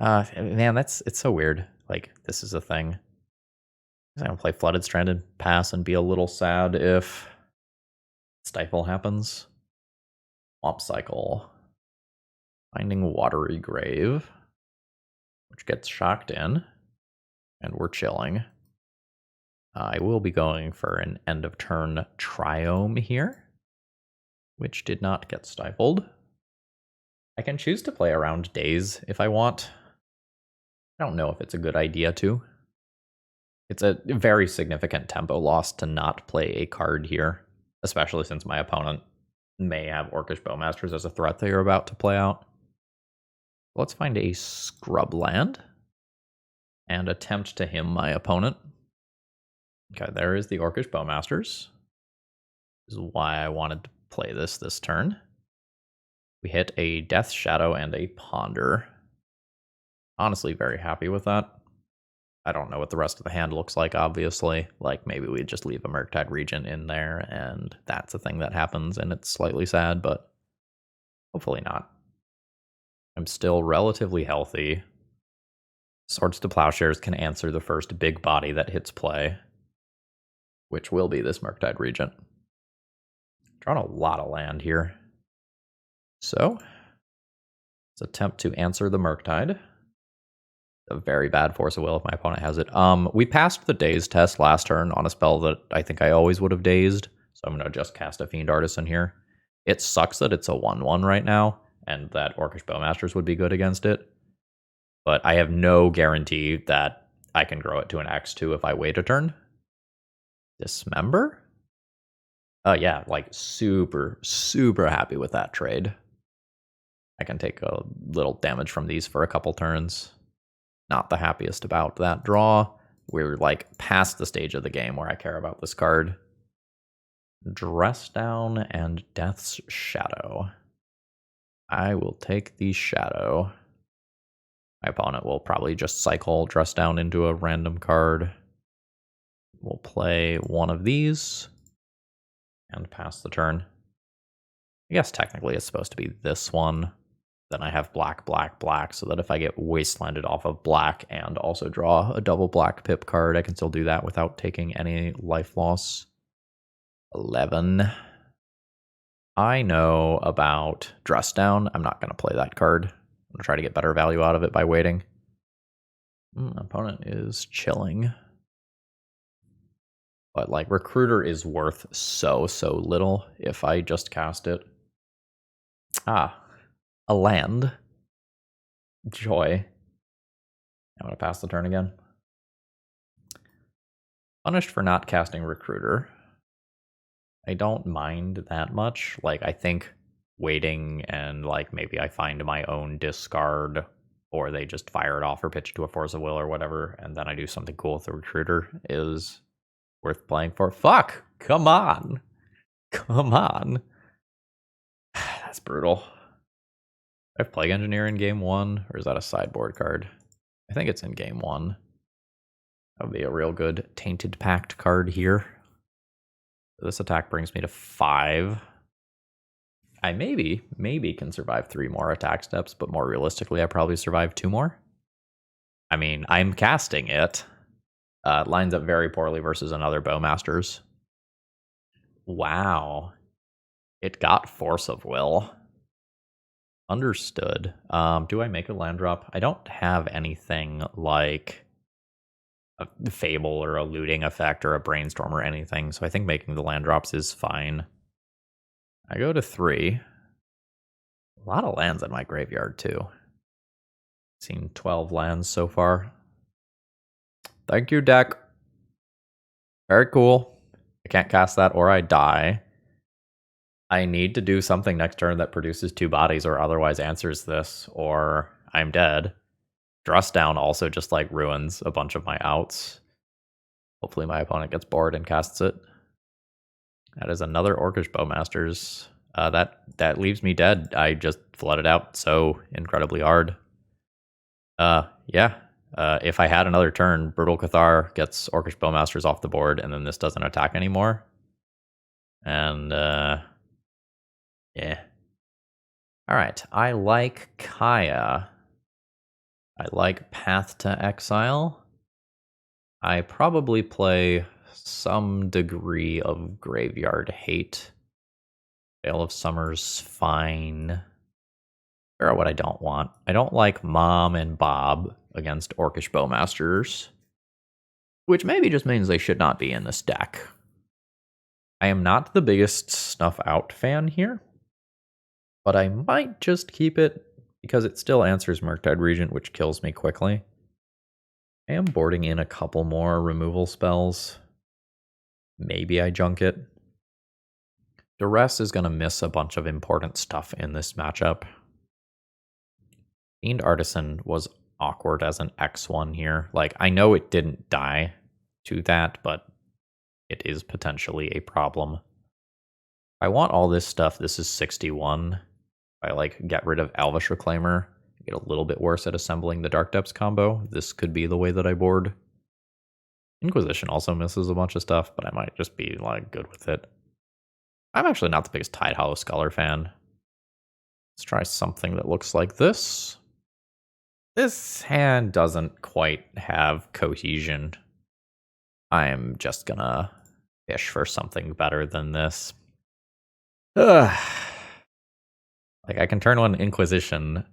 Man, it's so weird. Like, this is a thing. I'm gonna play Flooded Stranded, pass, and be a little sad if Stifle happens. Swamp Cycle. Finding Watery Grave, which gets shocked in, and we're chilling. I will be going for an end of turn Triome here, which did not get stifled. I can choose to play around Daze if I want. I don't know if it's a good idea to. It's a very significant tempo loss to not play a card here, especially since my opponent may have Orcish Bowmasters as a threat they are about to play out. Let's find a scrub land and attempt to hymn my opponent. Okay, there is the Orcish Bowmasters. This is why I wanted to play this turn. We hit a Death Shadow and a Ponder. Honestly, very happy with that. I don't know what the rest of the hand looks like, obviously. Like, maybe we just leave a Murktide Regent in there, and that's a thing that happens, and it's slightly sad, but hopefully not. I'm still relatively healthy. Swords to Plowshares can answer the first big body that hits play, which will be this Murktide Regent. Drawing a lot of land here. So, let's attempt to answer the Murktide. A very bad Force of Will if my opponent has it. We passed the Daze test last turn on a spell that I think I always would have dazed, so I'm going to just cast a Fiend Artisan here. It sucks that it's a 1/1 right now, and that Orcish Bowmasters would be good against it, but I have no guarantee that I can grow it to an X2 if I wait a turn. Dismember? Yeah, like super, super happy with that trade. I can take a little damage from these for a couple turns. Not the happiest about that draw. We're like past the stage of the game where I care about this card. Dress Down and Death's Shadow. I will take the Shadow. My opponent will probably just cycle Dress Down into a random card. We'll play one of these and pass the turn. I guess technically it's supposed to be this one. Then I have black, black, black, so that if I get wastelanded off of black and also draw a double black pip card, I can still do that without taking any life loss. 11. I know about Dress Down. I'm not going to play that card. I'm going to try to get better value out of it by waiting. Opponent is chilling. But like Recruiter is worth so little if I just cast it. A land. Joy. I'm going to pass the turn again. Punished for not casting Recruiter. I don't mind that much. Like, I think waiting and like maybe I find my own discard, or they just fire it off or pitch to a Force of Will or whatever, and then I do something cool with the Recruiter is worth playing for. Fuck! Come on! Come on! That's brutal. I have Plague Engineer in game 1, or is that a sideboard card? I think it's in game 1. That would be a real good Tainted Pact card here. This attack brings me to 5. I maybe can survive 3 more attack steps, but more realistically, I probably survive 2 more. I mean, I'm casting it. It lines up very poorly versus another Bowmasters. Wow. It got Force of Will. Understood. Do I make a land drop? I don't have anything like a Fable or a Looting Effect or a Brainstorm or anything, so I think making the land drops is fine. I go to 3. A lot of lands in my graveyard, too. Seen 12 lands so far. Thank you, deck. Very cool. I can't cast that or I die. I need to do something next turn that produces 2 bodies or otherwise answers this, or I'm dead. Dress Down also just like ruins a bunch of my outs. Hopefully my opponent gets bored and casts it. That is another Orcish Bowmasters. That leaves me dead. I just flooded out so incredibly hard. Yeah. If I had another turn, Brutal Cathar gets Orcish Bowmasters off the board, and then this doesn't attack anymore. And yeah. Alright, I like Kaya. I like Path to Exile. I probably play some degree of Graveyard Hate. Veil of Summer's fine. Figure out what I don't want. I don't like Mom and Bob against Orcish Bowmasters, which maybe just means they should not be in this deck. I am not the biggest Snuff Out fan here, but I might just keep it because it still answers Murktide Regent, which kills me quickly. I am boarding in a couple more removal spells. Maybe I junk it. Duress is going to miss a bunch of important stuff in this matchup. Fiend Artisan was awkward as an X1 here. Like, I know it didn't die to that, but it is potentially a problem. I want all this stuff. This is 61. If I like get rid of Elvish Reclaimer, get a little bit worse at assembling the Dark Depths combo. This could be the way that I board. Inquisition also misses a bunch of stuff, but I might just be like good with it. I'm actually not the biggest Tidehollow Scholar fan. Let's try something that looks like this. This hand doesn't quite have cohesion. I'm just gonna fish for something better than this. Ugh. Like, I can turn on Inquisition,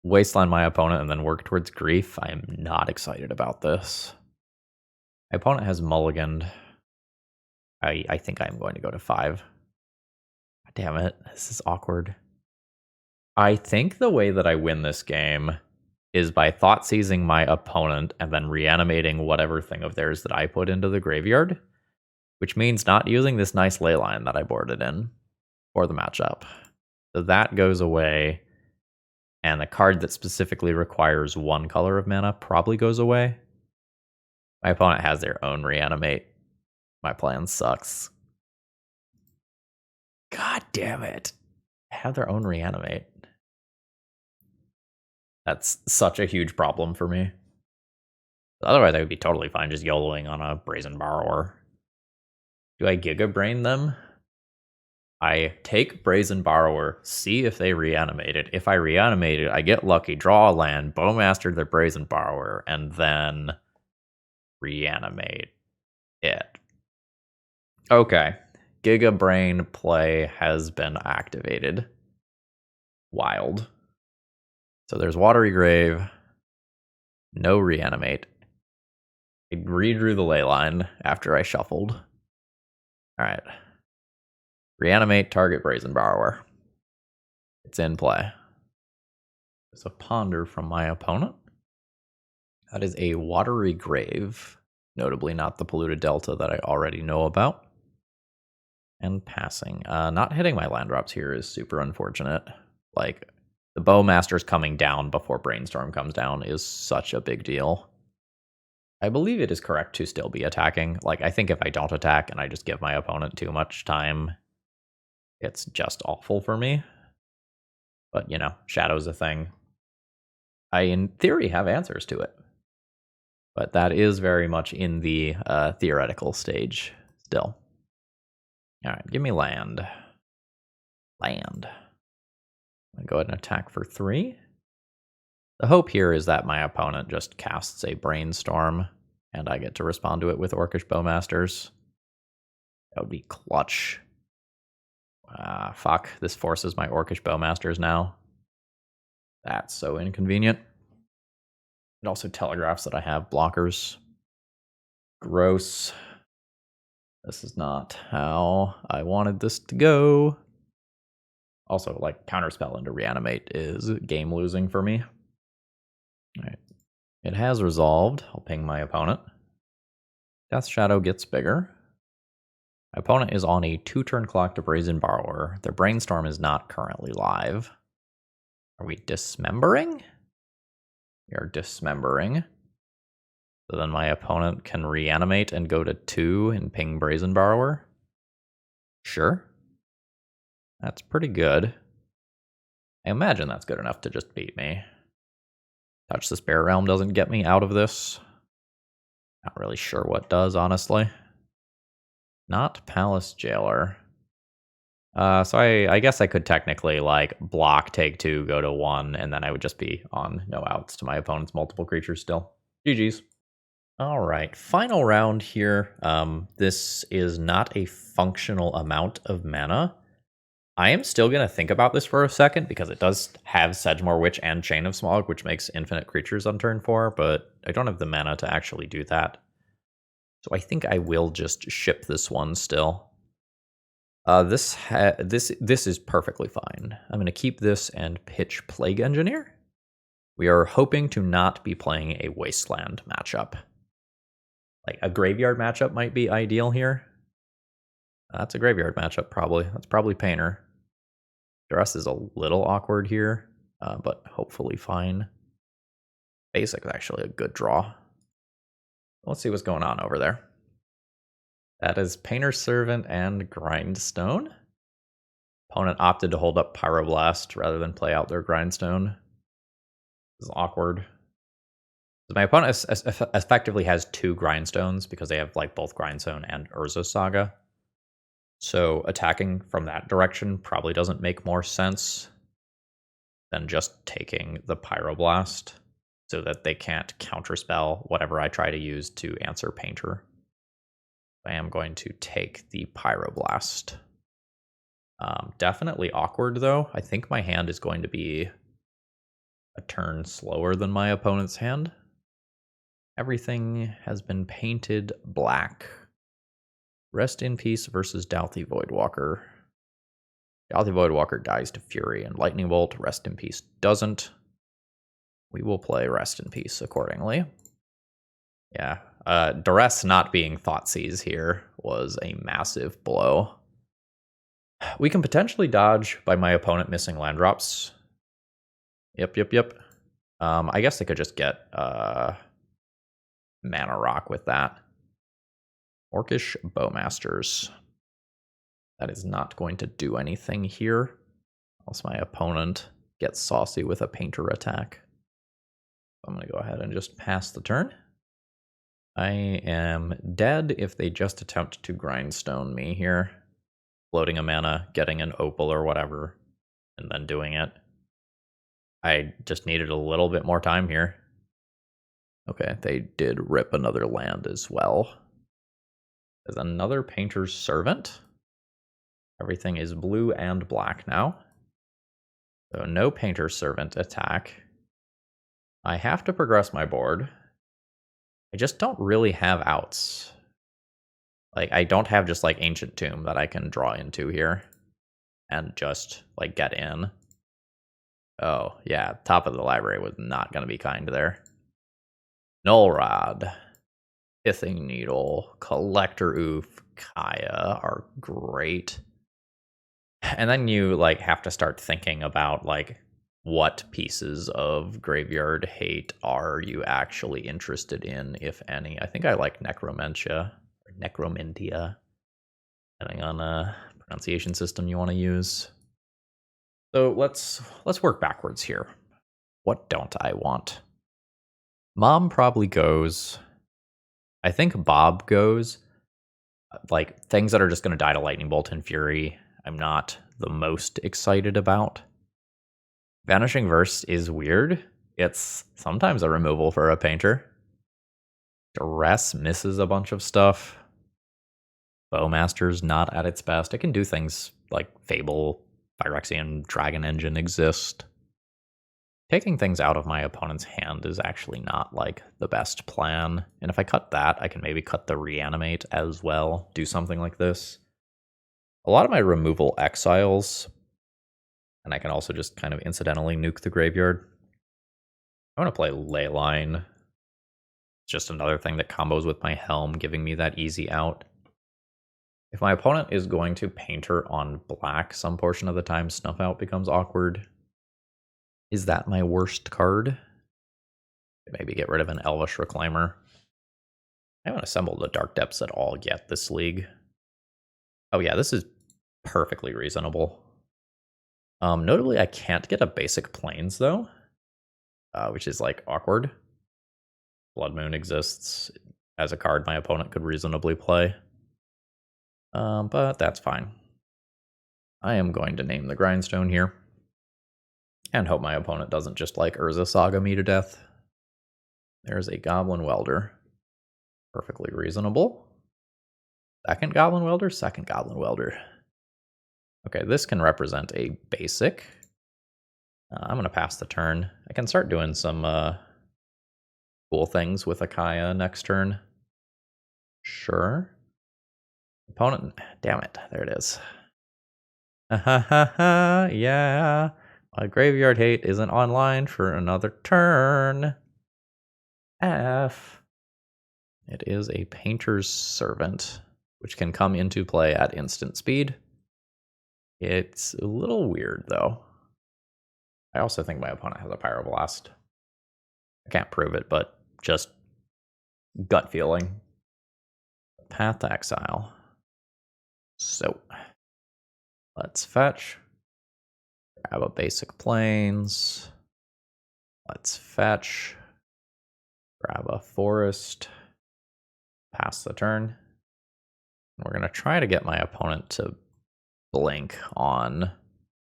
wasteland my opponent, and then work towards Grief. I am not excited about this. My opponent has mulliganed. I think I'm going to go to 5. God damn it, this is awkward. I think the way that I win this game is by thought seizing my opponent and then reanimating whatever thing of theirs that I put into the graveyard, which means not using this nice Leyline that I boarded in for the matchup. So that goes away, and the card that specifically requires 1 color of mana probably goes away. My opponent has their own reanimate. My plan sucks. God damn it. Have their own reanimate. That's such a huge problem for me. Otherwise, I would be totally fine just YOLOing on a Brazen Borrower. Do I Giga Brain them? I take Brazen Borrower, see if they reanimate it. If I reanimate it, I get lucky, draw a land, Bowmaster their Brazen Borrower, and then reanimate it. Okay. Giga Brain play has been activated. Wild. So there's Watery Grave. No reanimate. I redrew the Leyline after I shuffled. Alright. Reanimate target Brazen Borrower. It's in play. There's a Ponder from my opponent. That is a Watery Grave. Notably not the Polluted Delta that I already know about. And passing. Not hitting my land drops here is super unfortunate. Like, the Bowmaster's coming down before Brainstorm comes down is such a big deal. I believe it is correct to still be attacking. Like, I think if I don't attack and I just give my opponent too much time, it's just awful for me. But, you know, Shadow's a thing. I, in theory, have answers to it. But that is very much in the theoretical stage still. Alright, give me land. Land. I'm going to go ahead and attack for 3. The hope here is that my opponent just casts a Brainstorm, and I get to respond to it with Orcish Bowmasters. That would be clutch. Fuck, this forces my Orcish Bowmasters now. That's so inconvenient. It also telegraphs that I have blockers. Gross. This is not how I wanted this to go. Also, like, Counterspell into Reanimate is game losing for me. Alright. It has resolved. I'll ping my opponent. Death Shadow gets bigger. My opponent is on a 2-turn clock to Brazen Borrower. Their Brainstorm is not currently live. Are we dismembering? We are dismembering. So then my opponent can reanimate and go to 2 and ping Brazen Borrower. Sure. That's pretty good. I imagine that's good enough to just beat me. Touch the Spirit Realm doesn't get me out of this. Not really sure what does, honestly. Not Palace Jailer. So I guess I could technically, like, block, take 2, go to 1, and then I would just be on no outs to my opponent's multiple creatures still. GG's. All right, final round here. This is not a functional amount of mana. I am still going to think about this for a second because it does have Sedgemoor Witch and Chain of Smog, which makes infinite creatures on turn 4, but I don't have the mana to actually do that. So I think I will just ship this one still. This is perfectly fine. I'm going to keep this and pitch Plague Engineer. We are hoping to not be playing a Wasteland matchup. Like, a Graveyard matchup might be ideal here. That's a Graveyard matchup, probably. That's probably Painter. Duress is a little awkward here, but hopefully fine. Basic is actually a good draw. Let's see what's going on over there. That is Painter's Servant and Grindstone. Opponent opted to hold up Pyroblast rather than play out their Grindstone. This is awkward. My opponent effectively has 2 Grindstones because they have, like, both Grindstone and Urza Saga. So attacking from that direction probably doesn't make more sense than just taking the Pyroblast so that they can't counterspell whatever I try to use to answer Painter. I am going to take the Pyroblast. Definitely awkward, though. I think my hand is going to be a turn slower than my opponent's hand. Everything has been painted black. Rest in Peace versus Douthie Voidwalker. Douthie Voidwalker dies to Fury and Lightning Bolt. Rest in Peace doesn't. We will play Rest in Peace accordingly. Yeah. Duress not being Thoughtseized here was a massive blow. We can potentially dodge by my opponent missing land drops. Yep. I guess I could just get Mana Rock with that. Orcish Bowmasters. That is not going to do anything here, unless my opponent gets saucy with a Painter attack. I'm going to go ahead and just pass the turn. I am dead if they just attempt to grindstone me here. Floating a mana, getting an opal or whatever, and then doing it. I just needed a little bit more time here. Okay, they did rip another land as well. There's another Painter's Servant. Everything is blue and black now. So no Painter's Servant attack. I have to progress my board. I just don't really have outs. Like, I don't have just, like, Ancient Tomb that I can draw into here and just, like, get in. Oh, yeah, top of the library was not going to be kind there. Null Rod, Pithing Needle, Collector Oof, Kaya are great. And then you, like, have to start thinking about, like, what pieces of Graveyard Hate are you actually interested in, if any. I think I like Necromentia, or Necromentia, depending on pronunciation system you want to use. So let's work backwards here. What don't I want? Mom probably goes. I think Bob goes. Like, things that are just going to die to Lightning Bolt and Fury, I'm not the most excited about. Vanishing Verse is weird. It's sometimes a removal for a painter. Duress misses a bunch of stuff. Bowmaster's not at its best. It can do things like Fable, Phyrexian, Dragon Engine exist. Taking things out of my opponent's hand is actually not, like, the best plan. And if I cut that, I can maybe cut the Reanimate as well. Do something like this. A lot of my removal exiles, and I can also just kind of incidentally nuke the graveyard. I want to play Leyline. It's just another thing that combos with my Helm, giving me that easy out. If my opponent is going to Painter on black some portion of the time, Snuff Out becomes awkward. Is that my worst card? Maybe get rid of an Elvish Reclaimer. I haven't assembled the Dark Depths at all yet this league. Oh yeah, this is perfectly reasonable. Notably, I can't get a basic Plains though, which is, like, awkward. Blood Moon exists as a card my opponent could reasonably play. But that's fine. I am going to name the Grindstone here. And hope my opponent doesn't just, like, Urza Saga me to death. There's a Goblin Welder. Perfectly reasonable. Second Goblin Welder? Second Goblin Welder. Okay, this can represent a basic. I'm going to pass the turn. I can start doing some cool things with Akaya next turn. Sure. Opponent, damn it, there it is. Ha ha ha, yeah. My Graveyard Hate isn't online for another turn. F. It is a Painter's Servant, which can come into play at instant speed. It's a little weird, though. I also think my opponent has a Pyroblast. I can't prove it, but just gut feeling. Path to Exile. So, let's fetch. Grab a basic Plains. Let's fetch. Grab a Forest. Pass the turn. We're going to try to get my opponent to blink on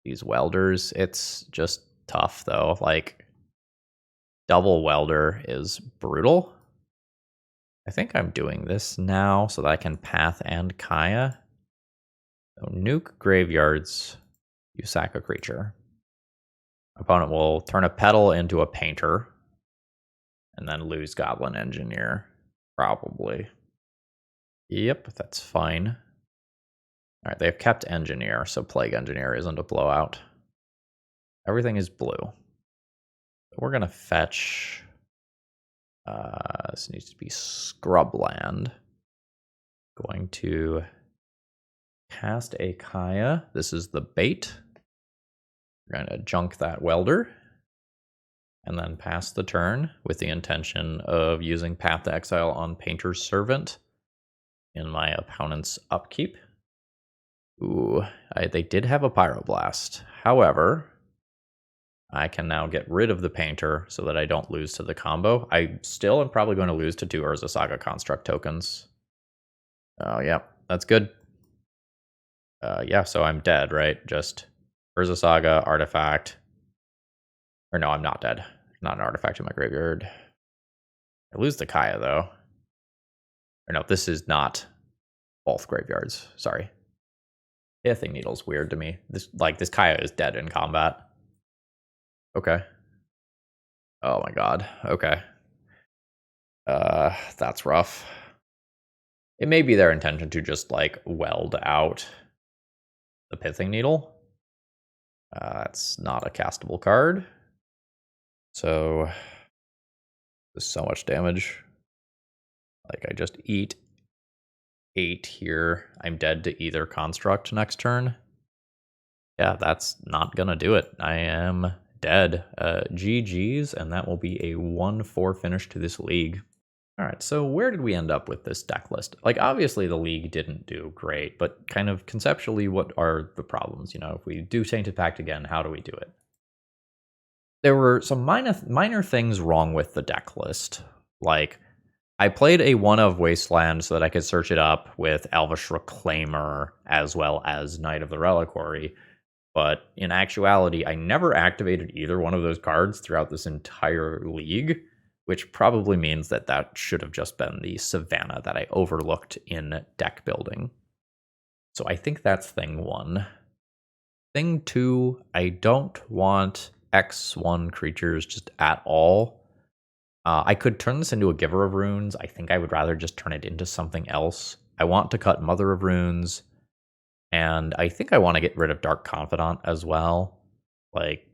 these Welders. It's just tough, though. Like, double Welder is brutal. I think I'm doing this now so that I can Path and Kaya. So nuke graveyards, you sack a creature. Opponent will turn a Petal into a Painter, and then lose Goblin Engineer, probably. Yep, that's fine. All right, they've kept Engineer, so Plague Engineer isn't a blowout. Everything is blue. We're going to fetch... this needs to be Scrubland. Going to cast a Kaya. This is the bait. We're going to junk that Welder. And then pass the turn with the intention of using Path to Exile on Painter's Servant in my opponent's upkeep. Ooh, they did have a Pyroblast. However, I can now get rid of the Painter so that I don't lose to the combo. I still am probably going to lose to 2 Urza Saga Construct tokens. Oh, yeah, that's good. Yeah, so I'm dead, right? Just Urza Saga, Artifact. Or no, I'm not dead. Not an artifact in my graveyard. I lose the Kaya, though. Or no, this is not both graveyards. Sorry. Pithing Needle's weird to me. This Kaya is dead in combat. Okay. Oh my god. Okay. That's rough. It may be their intention to just, like, weld out the Pithing Needle. It's not a castable card. So, there's so much damage. Like, I just eat 8 here. I'm dead to either construct next turn. Yeah, that's not gonna do it. I am dead. GG's, and that will be a 1-4 finish to this league. All right, so where did we end up with this deck list? Like, obviously the league didn't do great, but kind of conceptually, what are the problems? You know, if we do Tainted Pact again, how do we do it? There were some minor things wrong with the deck list. Like, I played a 1 of Wasteland so that I could search it up with Elvish Reclaimer as well as Knight of the Reliquary. But in actuality, I never activated either one of those cards throughout this entire league, which probably means that that should have just been the Savannah that I overlooked in deck building. So I think that's thing 1. Thing 2, I don't want X1 creatures just at all. I could turn this into a Giver of Runes. I think I would rather just turn it into something else. I want to cut Mother of Runes, and I think I want to get rid of Dark Confidant as well. Like,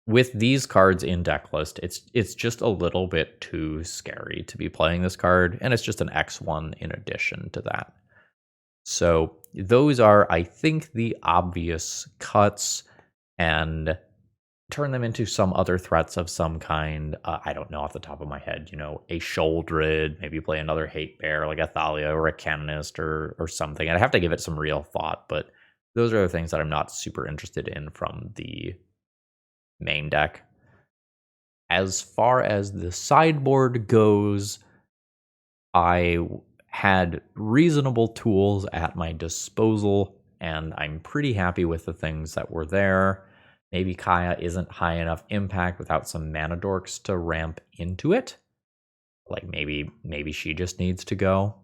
with these cards in deck list, it's just a little bit too scary to be playing this card, and it's just an X1 in addition to that. So those are, I think, the obvious cuts, and turn them into some other threats of some kind. I don't know off the top of my head, you know, a Sholdred, maybe play another Hate Bear like a Thalia or a Canonist or something. I'd have to give it some real thought, but those are the things that I'm not super interested in from the main deck. As far as the sideboard goes, I had reasonable tools at my disposal, and I'm pretty happy with the things that were there. Maybe Kaya isn't high enough impact without some mana dorks to ramp into it. Like, maybe she just needs to go.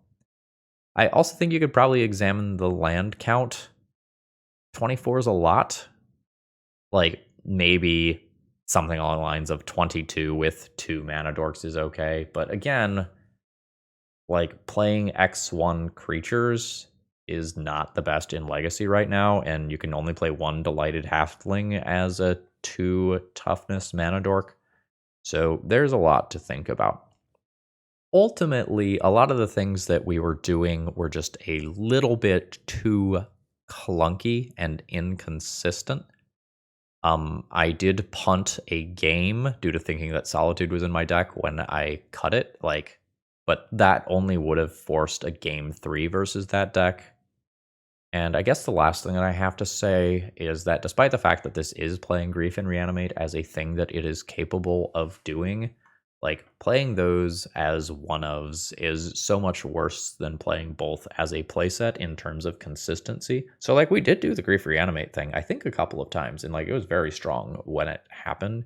I also think you could probably examine the land count. 24 is a lot. Like, maybe something along the lines of 22 with 2 mana dorks is okay. But again, like, playing X1 creatures is not the best in Legacy right now, and you can only play 1 Delighted Halfling as a 2 toughness mana dork. So there's a lot to think about. Ultimately, a lot of the things that we were doing were just a little bit too clunky and inconsistent. I did punt a game due to thinking that Solitude was in my deck when I cut it, but that only would have forced a game 3 versus that deck. And I guess the last thing that I have to say is that despite the fact that this is playing Grief and Reanimate as a thing that it is capable of doing, like, playing those as 1-ofs is so much worse than playing both as a playset in terms of consistency. So, like, we did do the Grief Reanimate thing, I think, a couple of times, and, like, it was very strong when it happened.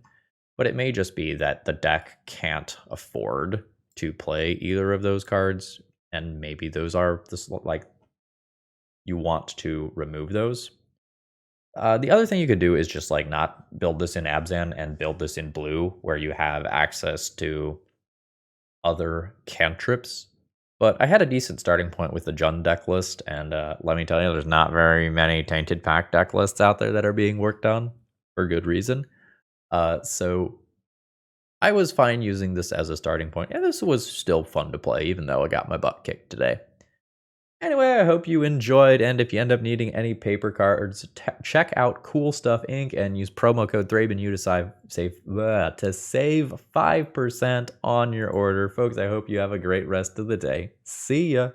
But it may just be that the deck can't afford to play either of those cards, and maybe those are this, like, you want to remove those. The other thing you could do is just, like, not build this in Abzan and build this in blue, where you have access to other cantrips. But I had a decent starting point with the Jund deck list, and let me tell you, there's not very many Tainted Pact deck lists out there that are being worked on, for good reason. So I was fine using this as a starting point, and this was still fun to play, even though I got my butt kicked today. Anyway, I hope you enjoyed, and if you end up needing any paper cards, check out Cool Stuff Inc. and use promo code ThrabenU to save 5% on your order. Folks, I hope you have a great rest of the day. See ya!